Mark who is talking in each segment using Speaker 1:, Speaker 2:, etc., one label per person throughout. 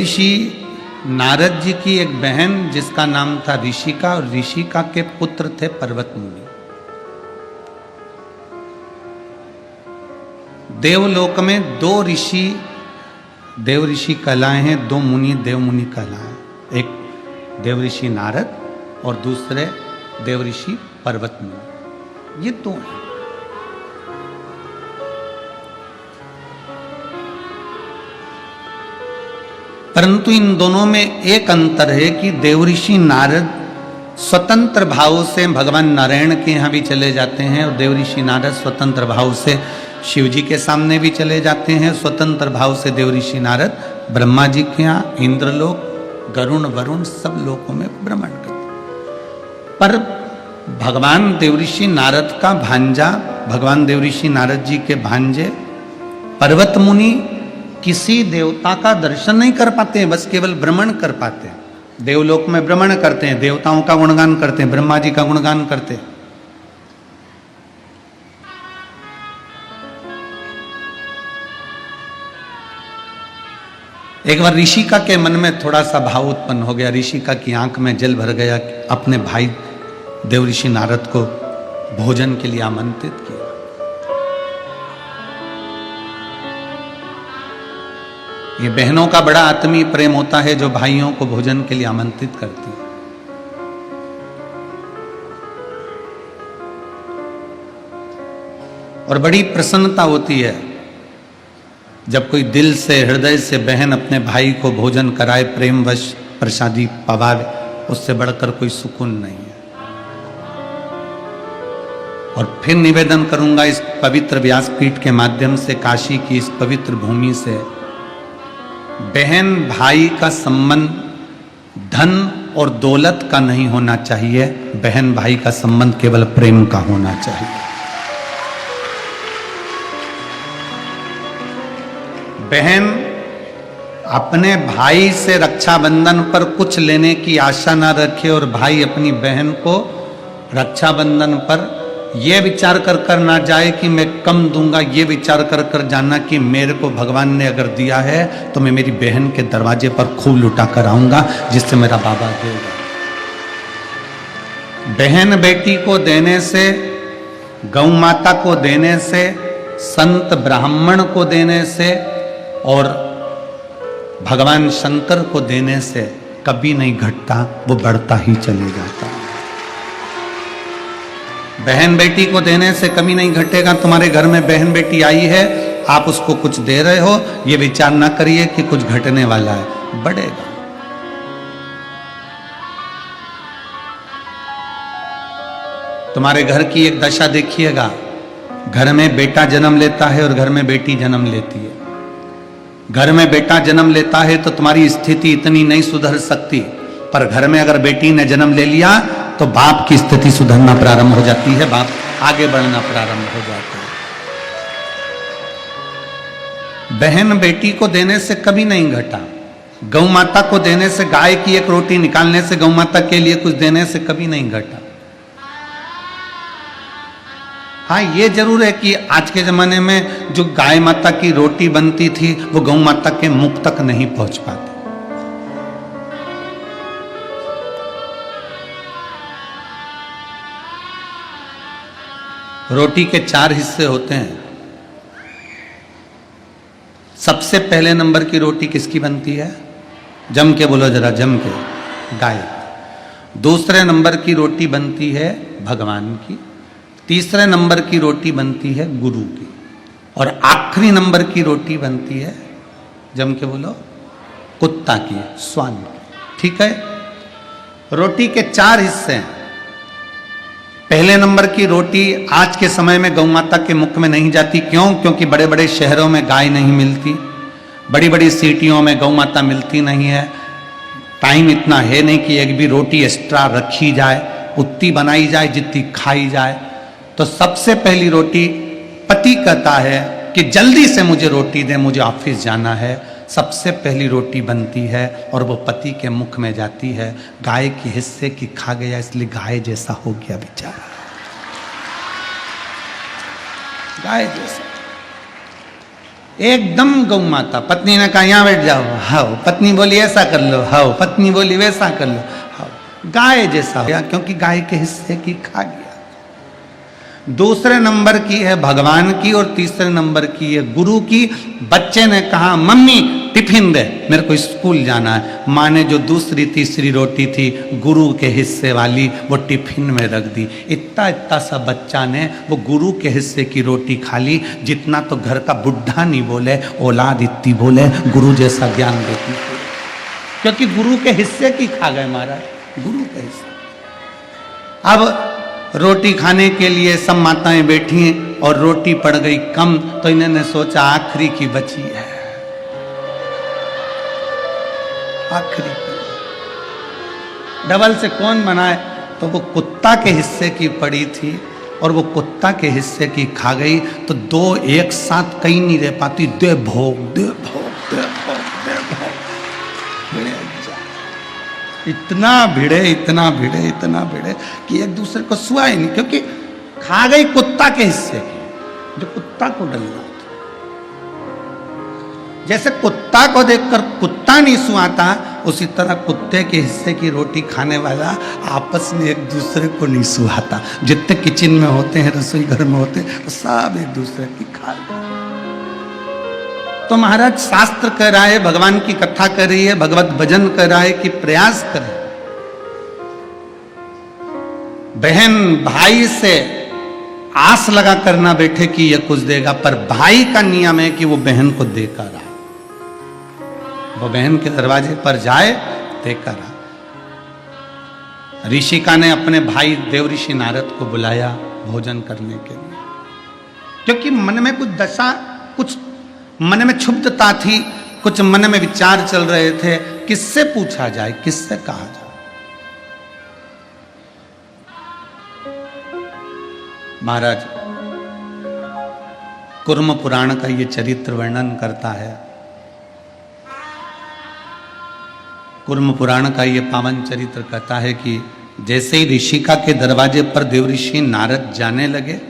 Speaker 1: ऋषि नारद जी की एक बहन जिसका नाम था ऋषिका, और ऋषिका के पुत्र थे पर्वत मुनि। देवलोक में दो ऋषि देव ऋषि कहलाए हैं, दो मुनि देव मुनि कहलाए। एक देव ऋषि नारद और दूसरे देव ऋषि पर्वत मुनि, ये दो हैं। परंतु इन दोनों में एक अंतर है कि देवऋषि नारद स्वतंत्र भाव से भगवान नारायण के यहाँ भी चले जाते हैं, और देवऋषि नारद स्वतंत्र भाव से शिव जी के सामने भी चले जाते हैं। स्वतंत्र भाव से देवऋषि नारद ब्रह्मा जी के यहाँ, इंद्रलोक, गरुण, वरुण सब लोकों में भ्रमण करते हैं। पर भगवान देवऋषि नारद का भांजा, भगवान देवऋषि नारद जी के भांजे पर्वत मुनि किसी देवता का दर्शन नहीं कर पाते हैं, बस केवल भ्रमण कर पाते हैं। देवलोक में भ्रमण करते हैं, देवताओं का गुणगान करते हैं, ब्रह्मा जी का गुणगान करते हैं। एक बार ऋषिका के मन में थोड़ा सा भाव उत्पन्न हो गया, ऋषिका की आंख में जल भर गया। अपने भाई देवऋषि नारद को भोजन के लिए आमंत्रित किया। ये बहनों का बड़ा आत्मीय प्रेम होता है जो भाइयों को भोजन के लिए आमंत्रित करती है। और बड़ी प्रसन्नता होती है जब कोई दिल से, हृदय से बहन अपने भाई को भोजन कराए, प्रेमवश प्रसादी पवावे, उससे बढ़कर कोई सुकून नहीं है। और फिर निवेदन करूंगा इस पवित्र व्यासपीठ के माध्यम से, काशी की इस पवित्र भूमि से, बहन भाई का संबंध धन और दौलत का नहीं होना चाहिए। बहन भाई का संबंध केवल प्रेम का होना चाहिए। बहन अपने भाई से रक्षाबंधन पर कुछ लेने की आशा ना रखे, और भाई अपनी बहन को रक्षाबंधन पर यह विचार कर कर ना जाए कि मैं कम दूंगा। ये विचार कर कर जाना कि मेरे को भगवान ने अगर दिया है तो मैं मेरी बहन के दरवाजे पर खूब लुटा कर आऊंगा, जिससे मेरा बाबा देगा। बहन बेटी को देने से, गौ माता को देने से, संत ब्राह्मण को देने से और भगवान शंकर को देने से कभी नहीं घटता, वो बढ़ता ही चले जाता। बहन बेटी को देने से कभी नहीं घटेगा। तुम्हारे घर में बहन बेटी आई है, आप उसको कुछ दे रहे हो, ये विचार ना करिए कि कुछ घटने वाला है, बढ़ेगा। तुम्हारे घर की एक दशा देखिएगा, घर में बेटा जन्म लेता है और घर में बेटी जन्म लेती है। घर में बेटा जन्म लेता है तो तुम्हारी स्थिति इतनी नहीं सुधर सकती, पर घर में अगर बेटी ने जन्म ले लिया तो बाप की स्थिति सुधरना प्रारंभ हो जाती है, बाप आगे बढ़ना प्रारंभ हो जाता है। बहन बेटी को देने से कभी नहीं घटा। गौ माता को देने से, गाय की एक रोटी निकालने से, गौ माता के लिए कुछ देने से कभी नहीं घटा। हाँ, ये जरूर है कि आज के जमाने में जो गाय माता की रोटी बनती थी वो गौ माता के मुख तक नहीं पहुंच पाती। रोटी के 4 हिस्से होते हैं। सबसे पहले नंबर की रोटी किसकी बनती है? जम के बोलो जरा, जम के, गाय। दूसरे नंबर की रोटी बनती है भगवान की। तीसरे नंबर की रोटी बनती है गुरु की। और आखिरी नंबर की रोटी बनती है, जम के बोलो, कुत्ता की, स्वान की। ठीक है, रोटी के 4 हिस्से हैं। पहले नंबर की रोटी आज के समय में गौ माता के मुख में नहीं जाती। क्यों? क्योंकि बड़े बड़े शहरों में गाय नहीं मिलती, बड़ी बड़ी सिटियों में गौ माता मिलती नहीं है। टाइम इतना है नहीं कि एक भी रोटी एक्स्ट्रा रखी जाए, उतनी बनाई जाए जितनी खाई जाए। तो सबसे पहली रोटी पति कहता है कि जल्दी से मुझे रोटी दे, मुझे ऑफिस जाना है। सबसे पहली रोटी बनती है और वो पति के मुख में जाती है। गाय के हिस्से की खा गया, इसलिए गाय जैसा हो गया बेचारा, गाय जैसा। एकदम गौ माता। पत्नी ने कहा यहाँ बैठ जाओ, हाओ। पत्नी बोली ऐसा कर लो, हाओ। पत्नी बोली वैसा कर लो, हाओ। गाय जैसा हो गया, क्योंकि गाय के हिस्से की खा गया। दूसरे नंबर की है भगवान की और तीसरे नंबर की है गुरु की। बच्चे ने कहा मम्मी टिफिन दे, मेरे को स्कूल जाना है। माँ ने जो दूसरी तीसरी रोटी थी गुरु के हिस्से वाली वो टिफिन में रख दी। इतना इतना सा बच्चा ने वो गुरु के हिस्से की रोटी खा ली, जितना तो घर का बुढ़ा नहीं बोले, औलाद इतनी बोले गुरु जैसा ज्ञान देती, क्योंकि गुरु के हिस्से की खा गए महाराज, गुरु के हिस्से। अब रोटी खाने के लिए सब माताएं बैठी हैं और रोटी पड़ गई कम, तो इन्होंने सोचा आखिरी की बची है, आखिरी डबल से कौन बनाए। तो वो कुत्ता के हिस्से की पड़ी थी और वो कुत्ता के हिस्से की खा गई। तो दो एक साथ कहीं नहीं रह पाती, दे भोग दे भोग दे भोग दे भोग, इतना भिड़े इतना भिड़े इतना भिड़े कि एक दूसरे को सुआ ही नहीं, क्योंकि खा गई कुत्ता के हिस्से की, जो कुत्ता को डलना था। जैसे कुत्ता को देखकर कुत्ता नहीं सुआता, उसी तरह कुत्ते के हिस्से की रोटी खाने वाला आपस में एक दूसरे को नहीं सुहाता। जितने किचन में होते हैं, रसोई घर में होते हैं, वो सब एक दूसरे की खा रहे। तो महाराज शास्त्र कह रहा है, भगवान की कथा कर रही है, भगवत भजन कर रहा है कि प्रयास करें। बहन भाई से आस लगा करना बैठे कि यह कुछ देगा, पर भाई का नियम है कि वो बहन को देकर आए। वो बहन के दरवाजे पर जाए, देकर आए। ऋषिका ने अपने भाई देवऋषि नारद को बुलाया भोजन करने के लिए, क्योंकि मन में कुछ दशा, कुछ मन में क्षुब्धता थी, कुछ मन में विचार चल रहे थे, किससे पूछा जाए, किससे कहा जाए। महाराज कुर्म पुराण का ये चरित्र वर्णन करता है। कुर्म पुराण का ये पावन चरित्र कहता है कि जैसे ही ऋषिका के दरवाजे पर देवऋषि नारद जाने लगे,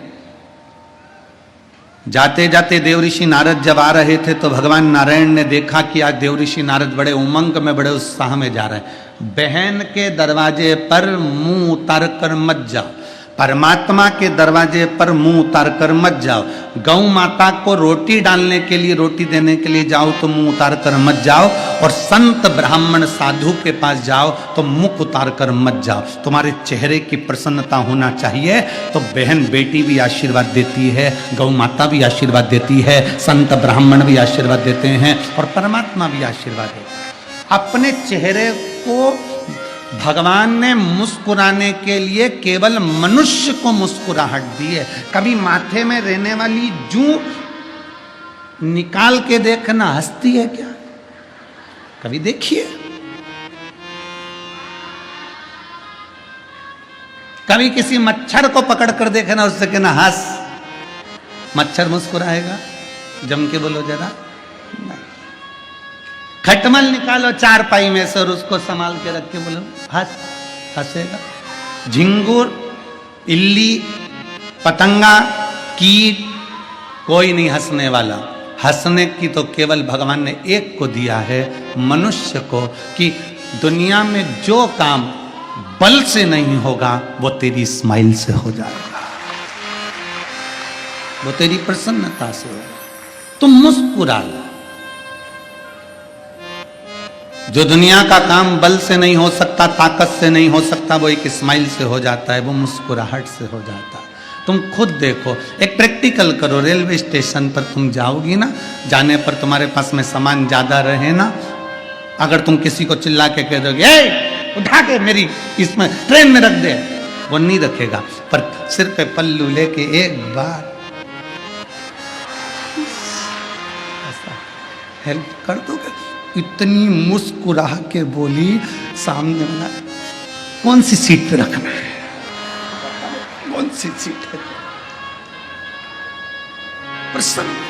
Speaker 1: जाते जाते देवऋषि नारद जब आ रहे थे तो भगवान नारायण ने देखा कि आज देवऋषि नारद बड़े उमंग में, बड़े उत्साह में जा रहे हैं। बहन के दरवाजे पर मुंह उतार कर मत जाओ, परमात्मा के दरवाजे पर मुंह उतार कर मत जाओ। गौ माता को रोटी डालने के लिए, रोटी देने के लिए जाओ तो मुंह उतार कर मत जाओ, और संत ब्राह्मण साधु के पास जाओ तो मुख उतार कर मत जाओ। तुम्हारे चेहरे की प्रसन्नता होना चाहिए। तो बहन बेटी भी आशीर्वाद देती है, गौ माता भी आशीर्वाद देती है, संत ब्राह्मण भी आशीर्वाद देते हैं, और परमात्मा भी आशीर्वाद देते हैं। अपने चेहरे को भगवान ने मुस्कुराने के लिए केवल मनुष्य को मुस्कुराहट दी है। कभी माथे में रहने वाली जूं निकाल के देखना हंसती है क्या? कभी देखिए। कभी किसी मच्छर को पकड़ कर देखना, उससे कहना हंस, मच्छर मुस्कुराएगा? जम के बोलो जरा। खटमल निकालो चारपाई में से और उसको संभाल के रख के बोलो हंस, हंसेगा। झिंगुर, इल्ली, पतंगा, कीट, कोई नहीं हंसने वाला। हंसने की तो केवल भगवान ने एक को दिया है, मनुष्य को, कि दुनिया में जो काम बल से नहीं होगा वो तेरी स्माइल से हो जाएगा, वो तेरी प्रसन्नता से होगा। तुम मुस्कुरा लो। जो दुनिया का काम बल से नहीं हो सकता, ताकत से नहीं हो सकता, वो एक स्माइल से हो जाता है, वो मुस्कुराहट से हो जाता है। तुम खुद देखो, एक प्रैक्टिकल करो। रेलवे स्टेशन पर तुम जाओगी ना, जाने पर तुम्हारे पास में सामान ज्यादा रहे ना, अगर तुम किसी को चिल्ला के कह दोगे ए उठा के मेरी इसमें ट्रेन में रख दे, वो नहीं रखेगा, पर सिर पे पल्लू लेके एक बार ऐसा हेल्प कर दोगे। इतनी मुस्कुरा के बोली सामने वाला, कौन सी सीट पे रखना है, कौन सी सीट है? प्रसन्न।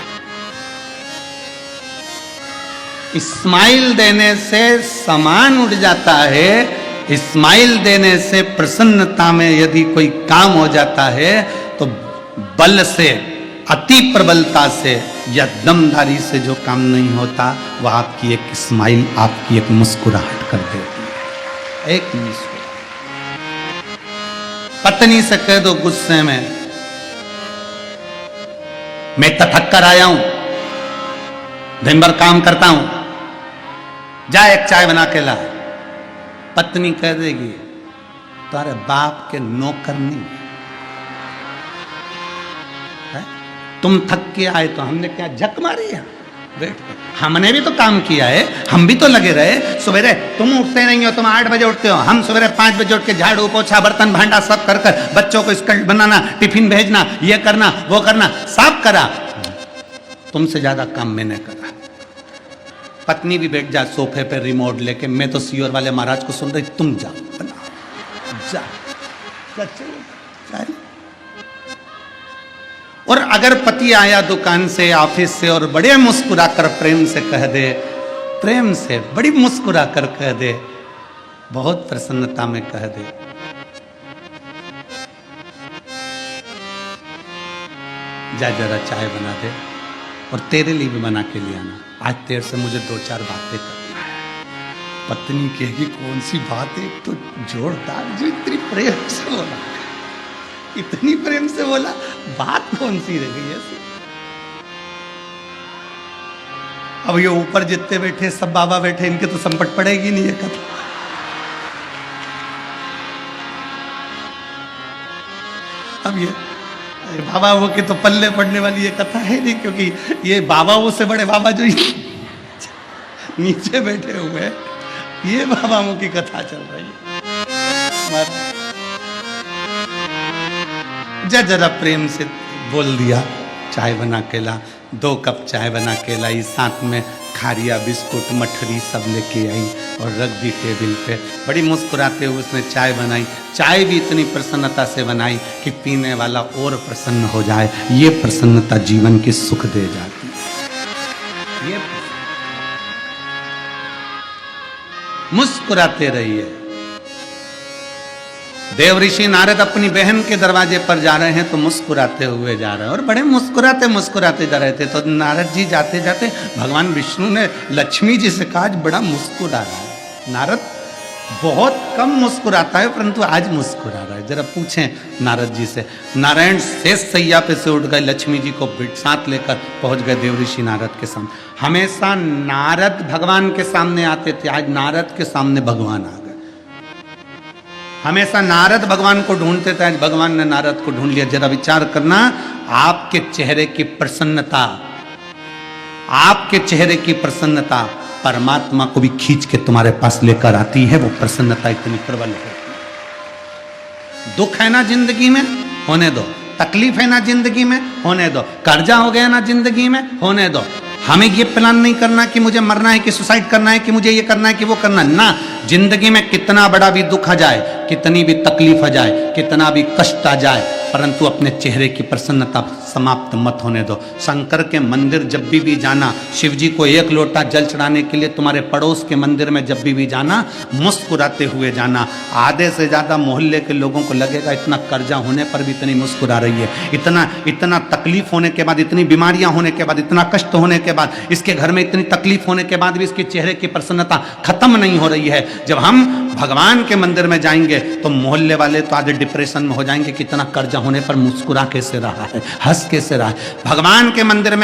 Speaker 1: स्माइल देने से सामान उड़ जाता है। स्माइल देने से प्रसन्नता में यदि कोई काम हो जाता है तो बल से अति प्रबलता से या दमधारी से जो काम नहीं होता, वह आपकी एक स्माइल, आपकी एक मुस्कुराहट कर देती है। एक मुस्कुराहट। पत्नी से कह दो गुस्से में, मैं तथक कर आया हूं, दिन भर काम करता हूं, जा एक चाय बना के ला। पत्नी कह देगी, तुम्हारे बाप के नौकर नहीं है? तुम थक के आए तो हमने क्या झक मारी है? बैठ, हमने भी तो काम किया है, हम भी तो लगे रहे। सवेरे तुम उठते नहीं हो, तुम 8 बजे उठते हो, हम सवेरे 5 बजे उठ के झाड़ू पोछा बर्तन भांडा सब कर कर बच्चों को स्कूल बनाना, टिफिन भेजना, ये करना वो करना, सब करा। तुमसे ज्यादा काम मैंने करा। पत्नी भी बैठ जा सोफे पे रिमोट लेके, मैं तो सीओर वाले महाराज को सुन रही, तुम जाओ बनाओ, जा, चलो। और अगर पति आया दुकान से, ऑफिस से, और बड़े मुस्कुरा कर प्रेम से कह दे, प्रेम से बड़ी मुस्कुरा कर कह दे, बहुत प्रसन्नता में कह दे, जा जरा चाय बना दे और तेरे लिए भी बना के ले आना, आज तेरे से मुझे 2-4 बातें करना है। पत्नी कहेगी, कौन सी बात है? तो जोरदार जो इतनी प्रेम से बोला, इतनी प्रेम से बोला, बात कौन सी रह गई है? अब ये ऊपर जितने बैठे सब बाबा बैठे, इनके तो संपट पड़ेगी नहीं ये कथा। अब ये बाबा वो के तो पल्ले पड़ने वाली ये कथा है नहीं, क्योंकि ये बाबा वो से बड़े बाबा जो नीचे बैठे हुए हैं, ये बाबाओं की कथा चल रही है। जरा प्रेम से बोल दिया, चाय बना के ला, 2 कप चाय बना के लाई, साथ में खारिया बिस्कुट मठरी सब लेके आई और रख दी टेबल पे। बड़ी मुस्कुराते हुए उसने चाय बनाई, चाय भी इतनी प्रसन्नता से बनाई कि पीने वाला और प्रसन्न हो जाए। ये प्रसन्नता जीवन की सुख दे जाती है। ये मुस्कुराते रहिए। देव ऋषि नारद अपनी बहन के दरवाजे पर जा रहे हैं तो मुस्कुराते हुए जा रहे हैं, और बड़े मुस्कुराते मुस्कुराते जा रहे थे। तो नारद जी जाते जाते भगवान विष्णु ने लक्ष्मी जी से कहा, आज बड़ा मुस्कुरा रहा है। नारद बहुत कम मुस्कुराता है, परंतु आज मुस्कुरा रहा है, जरा पूछें नारद जी से। नारायण शेष सैया पे से उठ गए, लक्ष्मी जी को साथ लेकर पहुंच गए देव ऋषि नारद के सामने। हमेशा नारद भगवान के सामने आते थे, आज नारद के सामने भगवान आ गए। हमेशा नारद भगवान को ढूंढते थे, आज भगवान ने नारद को ढूंढ लिया। जरा विचार करना, आपके चेहरे की प्रसन्नता, आपके चेहरे की प्रसन्नता परमात्मा को भी खींच के तुम्हारे पास लेकर आती है। वो प्रसन्नता इतनी प्रबल है। दुख है ना जिंदगी में, होने दो। तकलीफ है ना जिंदगी में, होने दो। कर्जा हो गया ना जिंदगी में, होने दो। हमें ये प्लान नहीं करना कि मुझे मरना है, कि सुसाइड करना है, कि मुझे ये करना है, कि वो करना है ना। जिंदगी में कितना बड़ा भी दुख आ जाए, कितनी भी तकलीफ आ जाए, कितना भी कष्ट आ जाए, परंतु अपने चेहरे की प्रसन्नता समाप्त मत होने दो। शंकर के मंदिर जब भी जाना, शिव जी को 1 लोटा जल चढ़ाने के लिए तुम्हारे पड़ोस के मंदिर में जब भी जाना, मुस्कुराते हुए जाना। आधे से ज्यादा मोहल्ले के लोगों को लगेगा इतना कर्जा होने पर भी इतनी मुस्कुरा रही है, इतना तकलीफ होने के बाद, इतनी बीमारियां होने के बाद, इतना कष्ट होने के बाद, इसके घर में इतनी तकलीफ होने के बाद भी इसके चेहरे की प्रसन्नता खत्म नहीं हो रही है। जब हम भगवान के मंदिर में जाएंगे तो मोहल्ले वाले तो आधे डिप्रेशन में हो जाएंगे कि इतना कर्जा होने पर मुस्कुरा कैसे रहा है, हंस कैसे रहा है। भगवान के मंदिर में